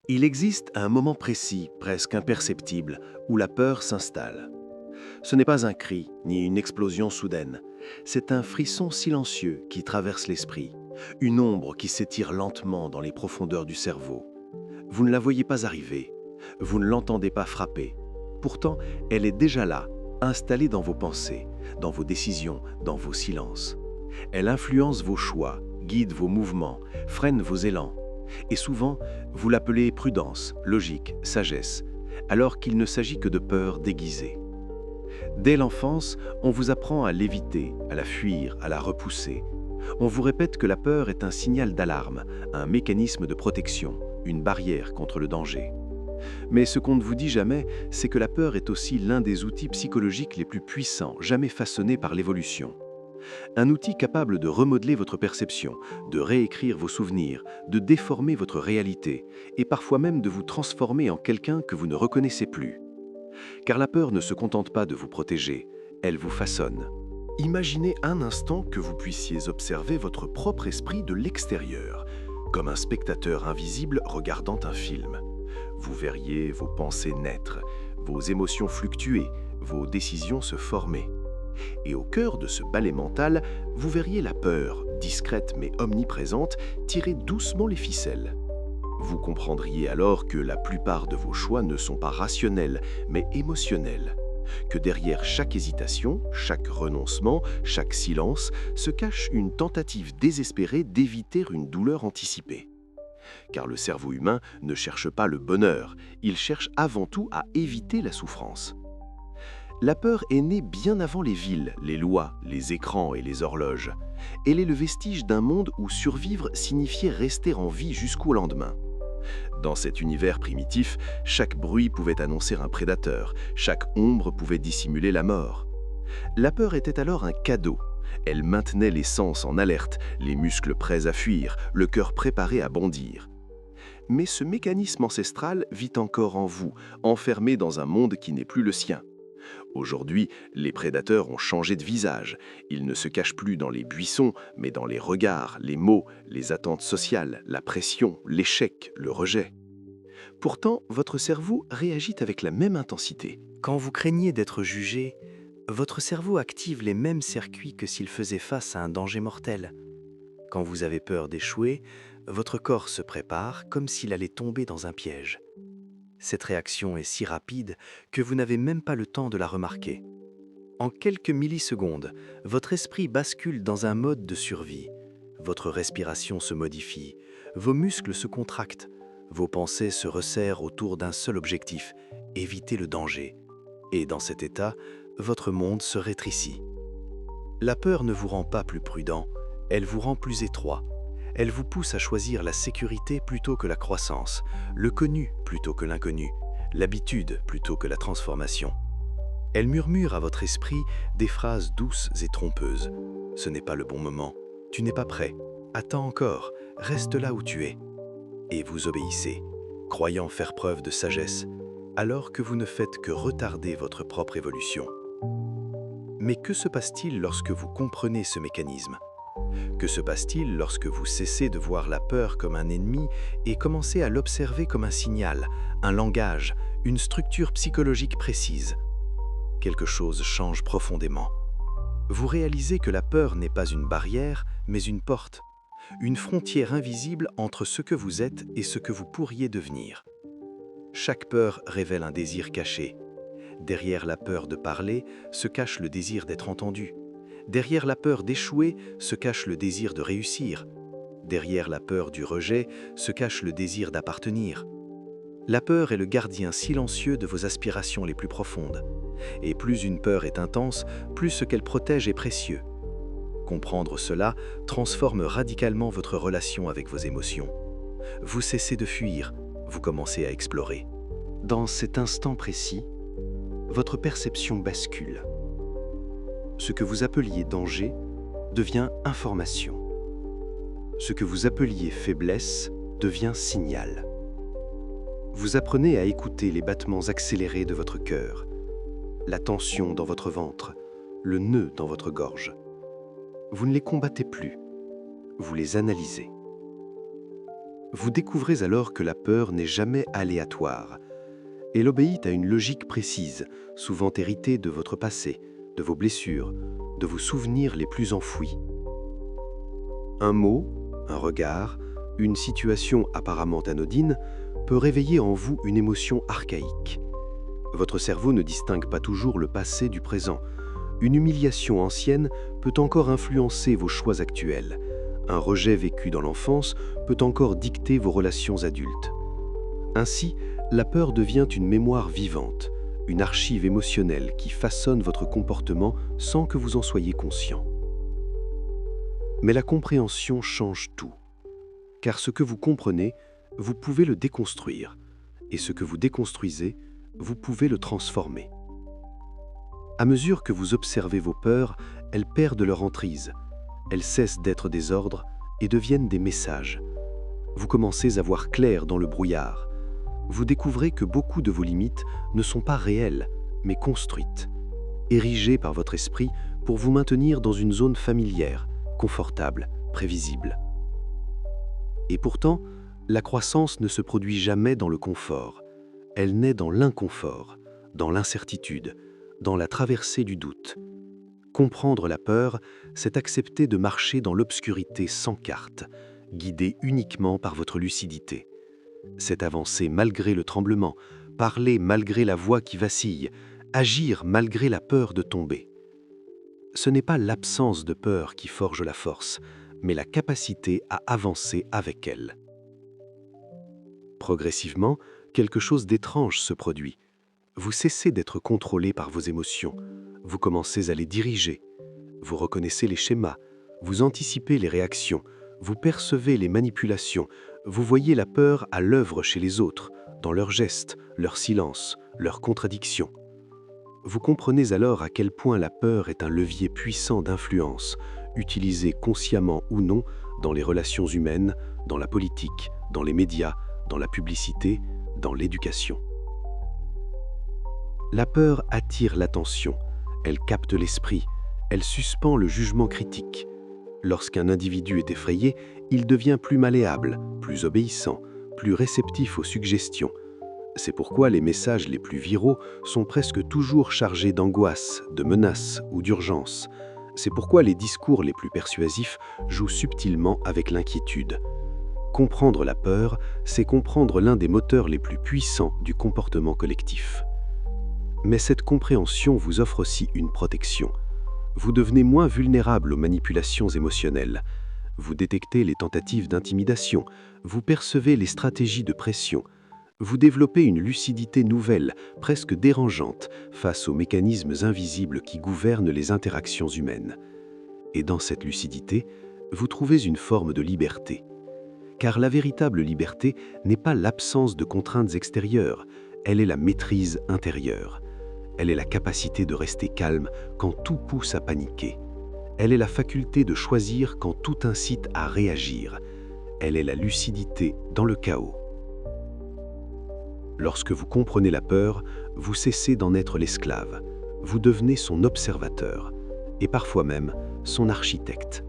Il existe un moment précis, presque imperceptible, où la peur s'installe. Ce n'est pas un cri, ni une explosion soudaine. C'est un frisson silencieux qui traverse l'esprit, une ombre qui s'étire lentement dans les profondeurs du cerveau. Vous ne la voyez pas arriver, vous ne l'entendez pas frapper. Pourtant, elle est déjà là, installée dans vos pensées, dans vos décisions, dans vos silences. Elle influence vos choix, guide vos mouvements, freine vos élans. Et souvent, vous l'appelez prudence, logique, sagesse, alors qu'il ne s'agit que de peur déguisée. Dès l'enfance, on vous apprend à l'éviter, à la fuir, à la repousser. On vous répète que la peur est un signal d'alarme, un mécanisme de protection, une barrière contre le danger. Mais ce qu'on ne vous dit jamais, c'est que la peur est aussi l'un des outils psychologiques les plus puissants jamais façonnés par l'évolution. Un outil capable de remodeler votre perception, de réécrire vos souvenirs, de déformer votre réalité, et parfois même de vous transformer en quelqu'un que vous ne reconnaissez plus. Car la peur ne se contente pas de vous protéger, elle vous façonne. Imaginez un instant que vous puissiez observer votre propre esprit de l'extérieur, comme un spectateur invisible regardant un film. Vous verriez vos pensées naître, vos émotions fluctuer, vos décisions se former. Et au cœur de ce balai mental, vous verriez la peur, discrète mais omniprésente, tirer doucement les ficelles. Vous comprendriez alors que la plupart de vos choix ne sont pas rationnels, mais émotionnels. Que derrière chaque hésitation, chaque renoncement, chaque silence, se cache une tentative désespérée d'éviter une douleur anticipée. Car le cerveau humain ne cherche pas le bonheur, il cherche avant tout à éviter la souffrance. La peur est née bien avant les villes, les lois, les écrans et les horloges. Elle est le vestige d'un monde où survivre signifiait rester en vie jusqu'au lendemain. Dans cet univers primitif, chaque bruit pouvait annoncer un prédateur, chaque ombre pouvait dissimuler la mort. La peur était alors un cadeau. Elle maintenait les sens en alerte, les muscles prêts à fuir, le cœur préparé à bondir. Mais ce mécanisme ancestral vit encore en vous, enfermé dans un monde qui n'est plus le sien. Aujourd'hui, les prédateurs ont changé de visage. Ils ne se cachent plus dans les buissons, mais dans les regards, les mots, les attentes sociales, la pression, l'échec, le rejet. Pourtant, votre cerveau réagit avec la même intensité. Quand vous craignez d'être jugé, votre cerveau active les mêmes circuits que s'il faisait face à un danger mortel. Quand vous avez peur d'échouer, votre corps se prépare comme s'il allait tomber dans un piège. Cette réaction est si rapide que vous n'avez même pas le temps de la remarquer. En quelques millisecondes, votre esprit bascule dans un mode de survie. Votre respiration se modifie, vos muscles se contractent, vos pensées se resserrent autour d'un seul objectif, éviter le danger. Et dans cet état, votre monde se rétrécit. La peur ne vous rend pas plus prudent, elle vous rend plus étroit. Elle vous pousse à choisir la sécurité plutôt que la croissance, le connu plutôt que l'inconnu, l'habitude plutôt que la transformation. Elle murmure à votre esprit des phrases douces et trompeuses. Ce n'est pas le bon moment, tu n'es pas prêt, attends encore, reste là où tu es. Et vous obéissez, croyant faire preuve de sagesse, alors que vous ne faites que retarder votre propre évolution. Mais que se passe-t-il lorsque vous comprenez ce mécanisme ? Que se passe-t-il lorsque vous cessez de voir la peur comme un ennemi et commencez à l'observer comme un signal, un langage, une structure psychologique précise ? Quelque chose change profondément. Vous réalisez que la peur n'est pas une barrière, mais une porte, une frontière invisible entre ce que vous êtes et ce que vous pourriez devenir. Chaque peur révèle un désir caché. Derrière la peur de parler se cache le désir d'être entendu. Derrière la peur d'échouer se cache le désir de réussir. Derrière la peur du rejet se cache le désir d'appartenir. La peur est le gardien silencieux de vos aspirations les plus profondes. Et plus une peur est intense, plus ce qu'elle protège est précieux. Comprendre cela transforme radicalement votre relation avec vos émotions. Vous cessez de fuir, vous commencez à explorer. Dans cet instant précis, votre perception bascule. Ce que vous appeliez danger devient information. Ce que vous appeliez faiblesse devient signal. Vous apprenez à écouter les battements accélérés de votre cœur, la tension dans votre ventre, le nœud dans votre gorge. Vous ne les combattez plus, vous les analysez. Vous découvrez alors que la peur n'est jamais aléatoire. Elle obéit à une logique précise, souvent héritée de votre passé, de vos blessures, de vos souvenirs les plus enfouis. Un mot, un regard, une situation apparemment anodine peut réveiller en vous une émotion archaïque. Votre cerveau ne distingue pas toujours le passé du présent. Une humiliation ancienne peut encore influencer vos choix actuels. Un rejet vécu dans l'enfance peut encore dicter vos relations adultes. Ainsi, la peur devient une mémoire vivante, une archive émotionnelle qui façonne votre comportement sans que vous en soyez conscient. Mais la compréhension change tout. Car ce que vous comprenez, vous pouvez le déconstruire. Et ce que vous déconstruisez, vous pouvez le transformer. À mesure que vous observez vos peurs, elles perdent leur emprise. Elles cessent d'être des ordres et deviennent des messages. Vous commencez à voir clair dans le brouillard. Vous découvrez que beaucoup de vos limites ne sont pas réelles, mais construites, érigées par votre esprit pour vous maintenir dans une zone familière, confortable, prévisible. Et pourtant, la croissance ne se produit jamais dans le confort. Elle naît dans l'inconfort, dans l'incertitude, dans la traversée du doute. Comprendre la peur, c'est accepter de marcher dans l'obscurité sans carte, guidé uniquement par votre lucidité. C'est avancer malgré le tremblement, parler malgré la voix qui vacille, agir malgré la peur de tomber. Ce n'est pas l'absence de peur qui forge la force, mais la capacité à avancer avec elle. Progressivement, quelque chose d'étrange se produit. Vous cessez d'être contrôlé par vos émotions. Vous commencez à les diriger. Vous reconnaissez les schémas. Vous anticipez les réactions. Vous percevez les manipulations. Vous voyez la peur à l'œuvre chez les autres, dans leurs gestes, leurs silences, leurs contradictions. Vous comprenez alors à quel point la peur est un levier puissant d'influence, utilisé consciemment ou non dans les relations humaines, dans la politique, dans les médias, dans la publicité, dans l'éducation. La peur attire l'attention, elle capte l'esprit, elle suspend le jugement critique. Lorsqu'un individu est effrayé, il devient plus malléable, plus obéissant, plus réceptif aux suggestions. C'est pourquoi les messages les plus viraux sont presque toujours chargés d'angoisse, de menaces ou d'urgence. C'est pourquoi les discours les plus persuasifs jouent subtilement avec l'inquiétude. Comprendre la peur, c'est comprendre l'un des moteurs les plus puissants du comportement collectif. Mais cette compréhension vous offre aussi une protection. Vous devenez moins vulnérable aux manipulations émotionnelles. Vous détectez les tentatives d'intimidation, vous percevez les stratégies de pression. Vous développez une lucidité nouvelle, presque dérangeante, face aux mécanismes invisibles qui gouvernent les interactions humaines. Et dans cette lucidité, vous trouvez une forme de liberté. Car la véritable liberté n'est pas l'absence de contraintes extérieures, elle est la maîtrise intérieure. Elle est la capacité de rester calme quand tout pousse à paniquer. Elle est la faculté de choisir quand tout incite à réagir. Elle est la lucidité dans le chaos. Lorsque vous comprenez la peur, vous cessez d'en être l'esclave. Vous devenez son observateur, et parfois même son architecte.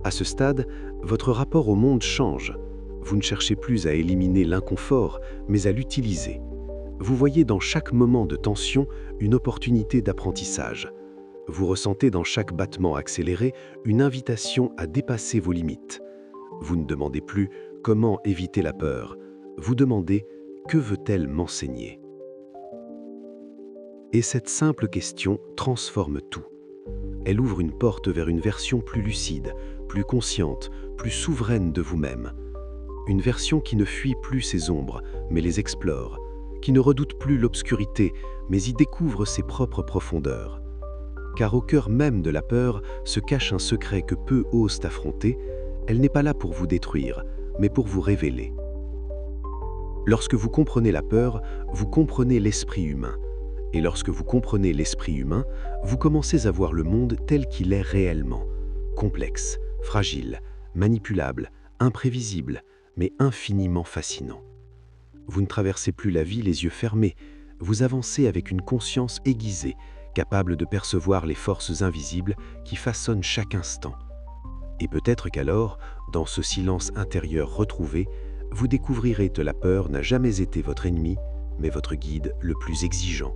À ce stade, votre rapport au monde change. Vous ne cherchez plus à éliminer l'inconfort, mais à l'utiliser. Vous voyez dans chaque moment de tension une opportunité d'apprentissage. Vous ressentez dans chaque battement accéléré une invitation à dépasser vos limites. Vous ne demandez plus comment éviter la peur. Vous demandez que veut-elle m'enseigner ? Et cette simple question transforme tout. Elle ouvre une porte vers une version plus lucide, plus consciente, plus souveraine de vous-même. Une version qui ne fuit plus ses ombres, mais les explore, qui ne redoute plus l'obscurité, mais y découvre ses propres profondeurs. Car au cœur même de la peur se cache un secret que peu osent affronter. Elle n'est pas là pour vous détruire, mais pour vous révéler. Lorsque vous comprenez la peur, vous comprenez l'esprit humain. Et lorsque vous comprenez l'esprit humain, vous commencez à voir le monde tel qu'il est réellement. Complexe, fragile, manipulable, imprévisible, mais infiniment fascinant. Vous ne traversez plus la vie les yeux fermés, vous avancez avec une conscience aiguisée, capable de percevoir les forces invisibles qui façonnent chaque instant. Et peut-être qu'alors, dans ce silence intérieur retrouvé, vous découvrirez que la peur n'a jamais été votre ennemi, mais votre guide le plus exigeant.